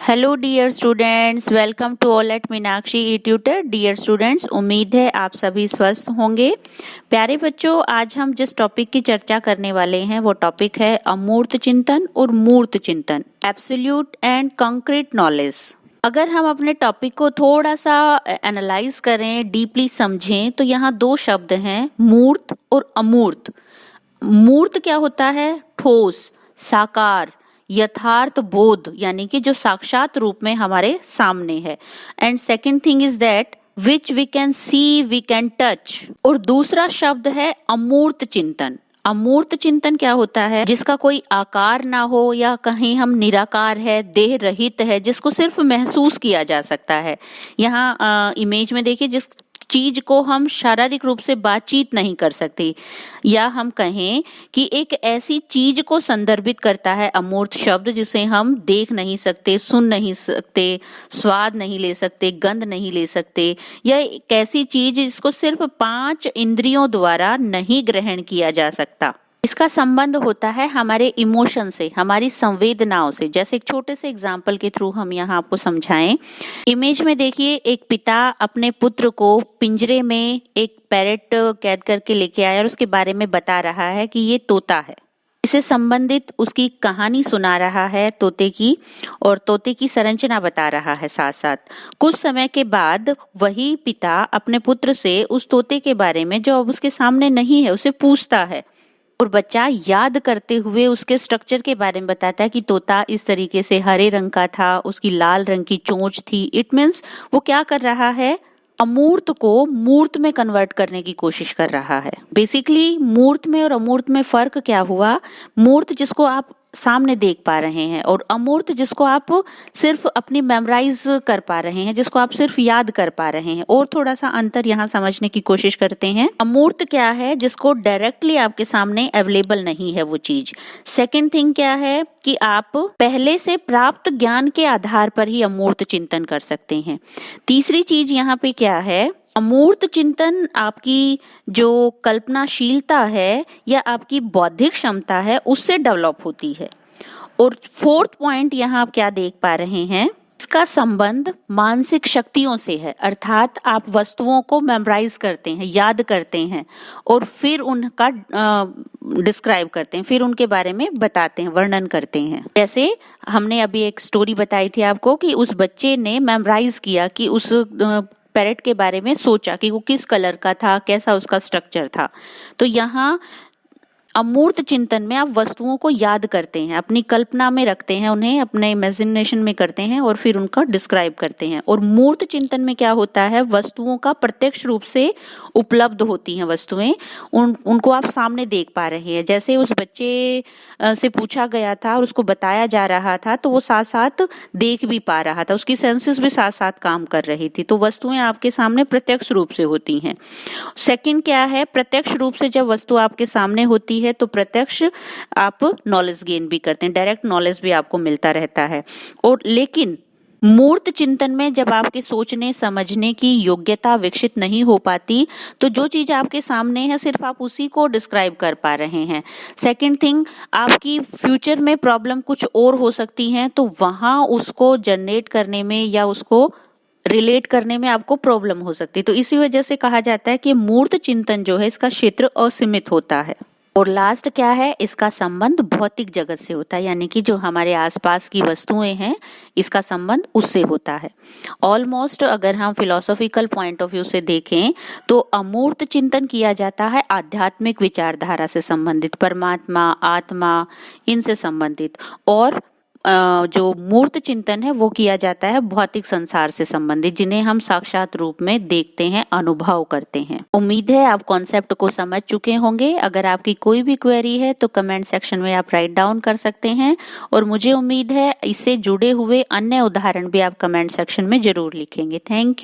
Hello dear students, welcome to all at Meenakshi e tutor. Dear students, उम्मीद है आप सभी स्वस्थ होंगे। प्यारे बच्चों, आज हम जिस टॉपिक की चर्चा करने वाले हैं वो टॉपिक है अमूर्त चिंतन और मूर्त चिंतन, एब्सोल्यूट एंड कंक्रीट नॉलेज। अगर हम अपने टॉपिक को थोड़ा सा एनालाइज करें, डीपली समझें, तो यहाँ दो शब्द हैं, मूर्त और अमूर्त। मूर्त क्या होता है? ठोस, साकार, यथार्थ बोध, यानी कि जो साक्षात रूप में हमारे सामने है। And second thing is that which we can see, we can touch. और दूसरा शब्द है अमूर्त चिंतन। अमूर्त चिंतन क्या होता है? जिसका कोई आकार ना हो, या कहीं हम निराकार है, देह रहित है, जिसको सिर्फ महसूस किया जा सकता है। यहाँ इमेज में देखिए, जिस चीज को हम शारीरिक रूप से बातचीत नहीं कर सकते, या हम कहें कि एक ऐसी चीज को संदर्भित करता है अमूर्त शब्द, जिसे हम देख नहीं सकते, सुन नहीं सकते, स्वाद नहीं ले सकते, गंध नहीं ले सकते, या एक ऐसी चीज जिसको सिर्फ 5 इंद्रियों द्वारा नहीं ग्रहण किया जा सकता। इसका संबंध होता है हमारे इमोशन से, हमारी संवेदनाओं से। जैसे एक छोटे से एग्जाम्पल के थ्रू हम यहाँ आपको समझाएं। इमेज में देखिए, एक पिता अपने पुत्र को पिंजरे में एक पैरेट कैद करके लेके आया और उसके बारे में बता रहा है कि ये तोता है। इससे संबंधित उसकी कहानी सुना रहा है तोते की, और तोते की संरचना बता रहा है साथ साथ। कुछ समय के बाद वही पिता अपने पुत्र से उस तोते के बारे में, जो अब उसके सामने नहीं है, उसे पूछता है, और बच्चा याद करते हुए उसके स्ट्रक्चर के बारे में बताता है कि तोता इस तरीके से हरे रंग का था, उसकी लाल रंग की चोंच थी। इट मीन्स वो क्या कर रहा है? अमूर्त को मूर्त में कन्वर्ट करने की कोशिश कर रहा है। बेसिकली मूर्त में और अमूर्त में फर्क क्या हुआ? मूर्त जिसको आप सामने देख पा रहे हैं, और अमूर्त जिसको आप सिर्फ अपनी मेमोराइज कर पा रहे हैं, जिसको आप सिर्फ याद कर पा रहे हैं। और थोड़ा सा अंतर यहाँ समझने की कोशिश करते हैं। अमूर्त क्या है? जिसको डायरेक्टली आपके सामने अवेलेबल नहीं है वो चीज। सेकंड थिंग क्या है कि आप पहले से प्राप्त ज्ञान के आधार पर ही अमूर्त चिंतन कर सकते हैं। तीसरी चीज यहाँ पे क्या है? अमूर्त चिंतन आपकी जो कल्पनाशीलता है या आपकी बौद्धिक क्षमता है, उससे डेवलप होती है। और फोर्थ पॉइंट यहाँ आप क्या देख पा रहे हैं? इसका संबंध मानसिक शक्तियों से है, अर्थात आप वस्तुओं को मेमोराइज करते हैं, याद करते हैं, और फिर उनका डिस्क्राइब करते हैं, फिर उनके बारे में बताते हैं, वर्णन करते हैं। जैसे हमने अभी एक स्टोरी बताई थी आपको कि उस बच्चे ने मेमोराइज किया कि उस पैरेट के बारे में सोचा कि वो किस कलर का था, कैसा उसका स्ट्रक्चर था। तो यहाँ अमूर्त चिंतन में आप वस्तुओं को याद करते हैं, अपनी कल्पना में रखते हैं, उन्हें अपने इमेजिनेशन में करते हैं, और फिर उनका डिस्क्राइब करते हैं। और मूर्त चिंतन में क्या होता है? वस्तुओं का प्रत्यक्ष रूप से उपलब्ध होती हैं वस्तुएं, उनको आप सामने देख पा रहे हैं। जैसे उस बच्चे से पूछा गया था और उसको बताया जा रहा था, तो वो साथ साथ देख भी पा रहा था, उसकी सेंसेस भी साथ साथ काम कर रही थी। तो वस्तुएं आपके सामने प्रत्यक्ष रूप से होती हैं। सेकंड क्या है? प्रत्यक्ष रूप से जब वस्तु आपके सामने होती है तो प्रत्यक्ष आप नॉलेज गेन भी करते हैं, डायरेक्ट नॉलेज भी आपको मिलता रहता है। और लेकिन मूर्त चिंतन में जब आपके सोचने समझने की योग्यता विकसित नहीं हो पाती, तो जो चीज आपके सामने है सिर्फ आप उसी को डिस्क्राइब कर पा रहे हैं। सेकंड थिंग, आपकी फ्यूचर में प्रॉब्लम कुछ और हो सकती है, तो वहां उसको जनरेट करने में या उसको रिलेट करने में आपको प्रॉब्लम हो सकती है। तो इसी वजह से कहा जाता है कि मूर्त चिंतन जो है, इसका क्षेत्र असीमित होता है। और लास्ट क्या है? इसका संबंध भौतिक जगत से होता है, यानी कि जो हमारे आसपास की वस्तुएं हैं, इसका संबंध उससे होता है। ऑलमोस्ट अगर हम फिलोसॉफिकल पॉइंट ऑफ व्यू से देखें तो अमूर्त चिंतन किया जाता है आध्यात्मिक विचारधारा से संबंधित, परमात्मा, आत्मा, इनसे संबंधित। और जो मूर्त चिंतन है वो किया जाता है भौतिक संसार से संबंधित, जिन्हें हम साक्षात रूप में देखते हैं, अनुभव करते हैं। उम्मीद है आप कॉन्सेप्ट को समझ चुके होंगे। अगर आपकी कोई भी क्वेरी है तो कमेंट सेक्शन में आप राइट डाउन कर सकते हैं, और मुझे उम्मीद है इससे जुड़े हुए अन्य उदाहरण भी आप कमेंट सेक्शन में जरूर लिखेंगे। Thank you.